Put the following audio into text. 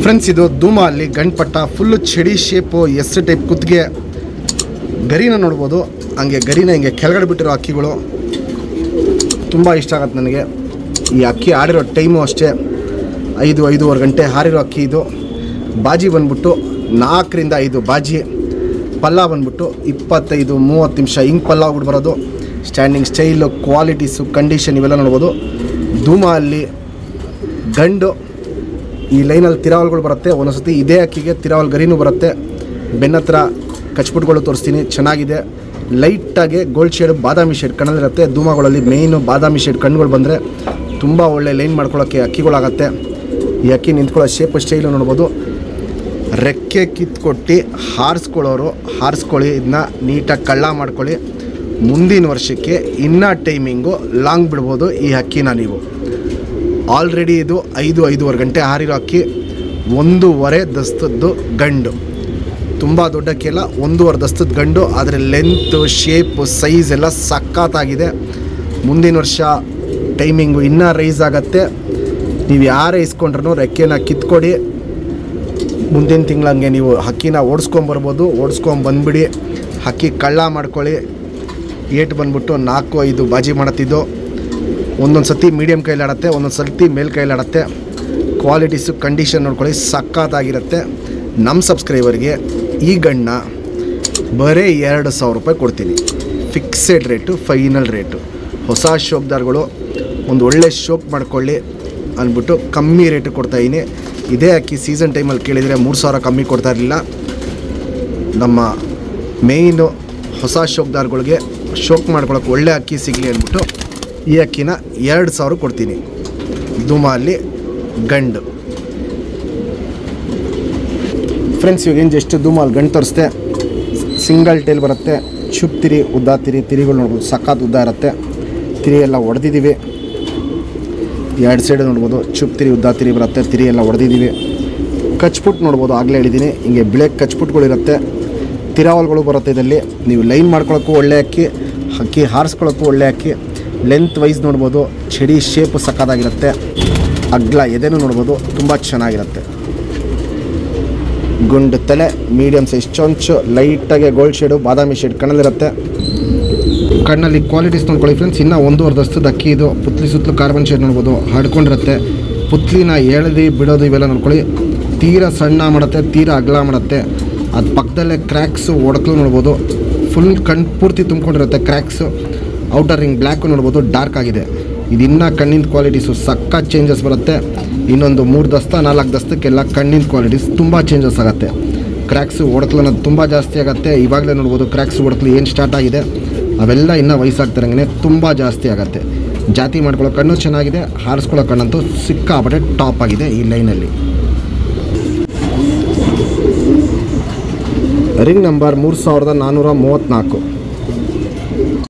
Friends, ಇದು ಧೂಮ ಅಲ್ಲಿ ಗಂಡ್ಪಟ್ಟ ಫುಲ್ಲು ಚಡಿ ಶೇಪು ಎಸ್ ಟೈಪ್ ಕುತ್ತಿಗೆ ಗರಿನ ನೋಡ್ಬೋದು. ಹಂಗೆ ಗರಿನ ಹಿಂಗೆ ಕೆಳಗಡೆ ಬಿಟ್ಟಿರೋ ಅಕ್ಕಿಗಳು ತುಂಬ ಇಷ್ಟ ಆಗತ್ತೆ ನನಗೆ. ಈ ಅಕ್ಕಿ ಆಡಿರೋ ಟೈಮು ಅಷ್ಟೇ 5-5:30 ಗಂಟೆ ಹಾರಿರೋ ಅಕ್ಕಿ ಇದು. ಬಾಜಿ ಬಂದ್ಬಿಟ್ಟು 4ರಿಂದ 5 ಬಾಜಿ. ಪಲ್ಲ ಬಂದ್ಬಿಟ್ಟು 25-30 ನಿಮಿಷ ಹಿಂಗೆ ಪಲ್ಲ ಆಗ್ಬಿಟ್ಟು ಬರೋದು. ಸ್ಟ್ಯಾಂಡಿಂಗ್ ಸ್ಟೈಲು, ಕ್ವಾಲಿಟೀಸು, ಕಂಡೀಷನ್ ಇವೆಲ್ಲ ನೋಡ್ಬೋದು. ಧೂಮ ಅಲ್ಲಿ ಗಂಡು ಈ ಲೈನಲ್ಲಿ ತಿರಾವಲ್ಗಳು ಬರುತ್ತೆ. ಒಂದೊಂದು ಸತಿ ಇದೇ ಅಕ್ಕಿಗೆ ತಿರಾವಲ್ ಗರಿನೂ ಬರುತ್ತೆ. ಬೆನ್ನತ್ರ ಕಚ್ಪುಟ್ಗಳು ತೋರಿಸ್ತೀನಿ, ಚೆನ್ನಾಗಿದೆ. ಲೈಟಾಗಿ ಗೋಲ್ಡ್ ಶೇಡ್, ಬಾದಾಮಿ ಶೇಡ್ ಕಣ್ಣಲ್ಲಿರುತ್ತೆ. ಧೂಮಗಳಲ್ಲಿ ಮೇಯ್ನು ಬಾದಾಮಿ ಶೇಡ್ ಕಣ್ಣುಗಳು ಬಂದರೆ ತುಂಬ ಒಳ್ಳೆ ಲೈನ್ ಮಾಡ್ಕೊಳ್ಳೋಕ್ಕೆ ಅಕ್ಕಿಗಳಾಗತ್ತೆ. ಈ ಅಕ್ಕಿ ನಿಂತ್ಕೊಳ್ಳೋ ಶೇಪ್ ಸ್ಟೈಲು ನೋಡ್ಬೋದು. ರೆಕ್ಕೆ ಕಿತ್ಕೊಟ್ಟು ಹಾರಿಸ್ಕೊಳ್ಳಿ. ಇದನ್ನ ನೀಟಾಗಿ ಕಳ್ಳ ಮಾಡ್ಕೊಳ್ಳಿ. ಮುಂದಿನ ವರ್ಷಕ್ಕೆ ಇನ್ನೂ ಟೈಮಿಂಗು ಲಾಂಗ್ ಬಿಡ್ಬೋದು ಈ ಅಕ್ಕಿನ ನೀವು. ಆಲ್ರೆಡಿ ಇದು 5-5:30 ಗಂಟೆ ಹಾರಿರೋ ಅಕ್ಕಿ. 1.5 ದಸ್ತದ್ದು ಗಂಡು, ತುಂಬ ದೊಡ್ಡ ಅಕ್ಕಿಯಲ್ಲ, 1.5 ದಸ್ತದ ಗಂಡು. ಆದರೆ ಲೆಂತು, ಶೇಪು, ಸೈಜ್ ಎಲ್ಲ ಸಖತ್ತಾಗಿದೆ. ಮುಂದಿನ ವರ್ಷ ಟೈಮಿಂಗು ಇನ್ನೂ ರೈಸ್ ಆಗುತ್ತೆ. ನೀವು ಯಾರೇ ಇಸ್ಕೊಂಡ್ರೂ ರೆಕ್ಕೆನ ಕಿತ್ಕೊಡಿ. ಮುಂದಿನ ತಿಂಗಳಂಗೆ ನೀವು ಹಕ್ಕಿನ ಓಡಿಸ್ಕೊಂಬರ್ಬೋದು. ಓಡಿಸ್ಕೊಂಬಂದ್ಬಿಡಿ, ಹಕ್ಕಿ ಕಳ್ಳ ಮಾಡ್ಕೊಳ್ಳಿ. ಏಟು ಬಂದ್ಬಿಟ್ಟು 4-5 ಬಾಜಿ ಮಾಡತ್ತಿದ್ದು. ಒಂದೊಂದು ಸತಿ ಮೀಡಿಯಮ್ ಕೈಲಾಡತ್ತೆ, ಒಂದೊಂದು ಸತಿ ಮೇಲ್ ಕೈಲಾಡತ್ತೆ. ಕ್ವಾಲಿಟೀಸು, ಕಂಡೀಷನ್ ನೋಡ್ಕೊಳ್ಳಿ, ಸಖತ್ತಾಗಿರುತ್ತೆ. ನಮ್ಮ ಸಬ್ಸ್ಕ್ರೈಬರ್ಗೆ ಈ ಗಣ್ಣ ಬರೀ 2,000 ರೂಪಾಯಿ ಕೊಡ್ತೀನಿ. Fixed rate, final rate. ಹೊಸ ಶೋಕ್ದಾರ್ಗಳು ಒಂದು ಒಳ್ಳೆ ಶೋಕ್ ಮಾಡ್ಕೊಳ್ಳಿ ಅಂದ್ಬಿಟ್ಟು ಕಮ್ಮಿ ರೇಟು ಕೊಡ್ತಾಯಿದ್ದೀನಿ. ಇದೇ ಅಕ್ಕಿ ಸೀಸನ್ ಟೈಮಲ್ಲಿ ಕೇಳಿದರೆ 3,000 ಕಮ್ಮಿ ಕೊಡ್ತಾ ಇರಲಿಲ್ಲ. ನಮ್ಮ ಮೇಯ್ನು ಹೊಸ ಶೋಕ್ದಾರ್ಗಳಿಗೆ ಶೋಕ್ ಮಾಡ್ಕೊಳ್ಳೋಕೆ ಒಳ್ಳೆ ಅಕ್ಕಿ ಸಿಗಲಿ ಅಂದ್ಬಿಟ್ಟು ಈ ಅಕ್ಕಿನ 2,000 ಕೊಡ್ತೀನಿ. ಧೂಮ ಅಲ್ಲಿ ಗಂಡು. ಫ್ರೆಂಡ್ಸ್, ಇವಾಗೇನು ಜಸ್ಟ್ ಧೂಮ ಅಲ್ಲಿ ಗಂಡು ತೋರಿಸ್ತೆ. ಸಿಂಗಲ್ ಟೈಲ್ ಬರುತ್ತೆ. ಚುಪ್ ತಿರಿ, ಉದ್ದ ತಿರಿ, ತಿರಿಗಳು ನೋಡ್ಬೋದು, ಸಖತ್ ಉದ್ದ ಇರುತ್ತೆ. ತಿರಿ ಎಲ್ಲ ಹೊಡೆದಿದ್ದೀವಿ. 2 ಸೈಡ್ ನೋಡ್ಬೋದು, ಚುಪ್ ತಿರಿ, ಉದ್ದ ತಿರಿ ಬರುತ್ತೆ. ತಿರಿ ಎಲ್ಲ ಹೊಡೆದಿದ್ದೀವಿ. ಕಚ್ಪುಟ್ ನೋಡ್ಬೋದು, ಆಗಲೇ ಹೇಳಿದ್ದೀನಿ. ಹಿಂಗೆ ಬ್ಲೇಕ್ ಕಚ್ಪುಟ್ಗಳಿರುತ್ತೆ. ತಿರಾವಲ್ಗಳು ಬರುತ್ತೆ. ಇದರಲ್ಲಿ ನೀವು ಲೈನ್ ಮಾಡ್ಕೊಳ್ಳೋಕ್ಕೂ ಒಳ್ಳೆ ಅಕ್ಕಿ, ಅಕ್ಕಿ ಹಾರಿಸ್ಕೊಳ್ಳೋಕ್ಕೂ ಒಳ್ಳೆ ಅಕ್ಕಿ. ಲೆಂತ್ ವೈಸ್ ನೋಡ್ಬೋದು, ಚಡಿ ಶೇಪು ಸಖತ್ತಾಗಿರುತ್ತೆ. ಅಗ್ಲ ಎದೆನೂ ನೋಡ್ಬೋದು, ತುಂಬ ಚೆನ್ನಾಗಿರುತ್ತೆ. ಗುಂಡು ತಲೆ, ಮೀಡಿಯಮ್ ಸೈಜ್ ಚೊಂಚು, ಲೈಟಾಗಿ ಗೋಲ್ಡ್ ಶೇಡು, ಬಾದಾಮಿ ಶೇಡ್ ಕಣ್ಣಲ್ಲಿರುತ್ತೆ. ಕಣ್ಣಲ್ಲಿ ಕ್ವಾಲಿಟೀಸ್ ನೋಡ್ಕೊಳ್ಳಿ ಫ್ರೆಂಡ್ಸ್. ಇನ್ನೂ 1.5 ದಸ್ತದ ಅಕ್ಕಿ ಇದು. ಪುತ್ಲಿ ಸುತ್ತಲೂ ಕಾರ್ಬನ್ ಶೇಡ್ ನೋಡ್ಬೋದು, ಹಡ್ಕೊಂಡಿರುತ್ತೆ. ಪುತ್ಲಿನ ಎಳೆದು ಬಿಡೋದು ಇವೆಲ್ಲ ನೋಡ್ಕೊಳ್ಳಿ. ತೀರಾ ಸಣ್ಣ ಮಾಡುತ್ತೆ, ತೀರಾ ಅಗಲ ಮಾಡುತ್ತೆ. ಅದು ಪಕ್ಕದಲ್ಲೇ ಕ್ರ್ಯಾಕ್ಸು, ಒಡಕಲು ನೋಡ್ಬೋದು. ಫುಲ್ ಕಣ್ಣು ಪೂರ್ತಿ ತುಂಬ್ಕೊಂಡಿರುತ್ತೆ ಕ್ರ್ಯಾಕ್ಸು. ಔಟರ್ ರಿಂಗ್ ಬ್ಲ್ಯಾಕು ನೋಡ್ಬೋದು, ಡಾರ್ಕ್ ಆಗಿದೆ. ಇದು ಇನ್ನೂ ಕಣ್ಣಿನ ಕ್ವಾಲಿಟೀಸು ಸಖತ್ ಚೇಂಜಸ್ ಬರುತ್ತೆ. ಇನ್ನೊಂದು 3 ದಸ್ತ 4 ದಸ್ತಕ್ಕೆಲ್ಲ ಕಣ್ಣಿನ ಕ್ವಾಲಿಟೀಸ್ ತುಂಬ ಚೇಂಜಸ್ ಆಗುತ್ತೆ. ಕ್ರ್ಯಾಕ್ಸು, ಒಡಕಲು ಅನ್ನೋದು ತುಂಬ ಜಾಸ್ತಿ ಆಗುತ್ತೆ. ಇವಾಗಲೇ ನೋಡ್ಬೋದು ಕ್ರ್ಯಾಕ್ಸು, ಒಡಕಲು ಏನು ಸ್ಟಾರ್ಟ್ ಆಗಿದೆ. ಅವೆಲ್ಲ ಇನ್ನೂ ವಯಸ್ಸಾಗ್ತಿರಂಗೆ ತುಂಬ ಜಾಸ್ತಿ ಆಗುತ್ತೆ. ಜಾತಿ ಮಾಡ್ಕೊಳ್ಳೋ ಕಣ್ಣು ಚೆನ್ನಾಗಿದೆ, ಹಾರಿಸ್ಕೊಳ್ಳೋ ಕಣ್ಣಂತೂ ಸಿಕ್ಕಾಪಟ್ಟೆ ಟಾಪ್ ಆಗಿದೆ ಈ ಲೈನಲ್ಲಿ. Ring number 3434.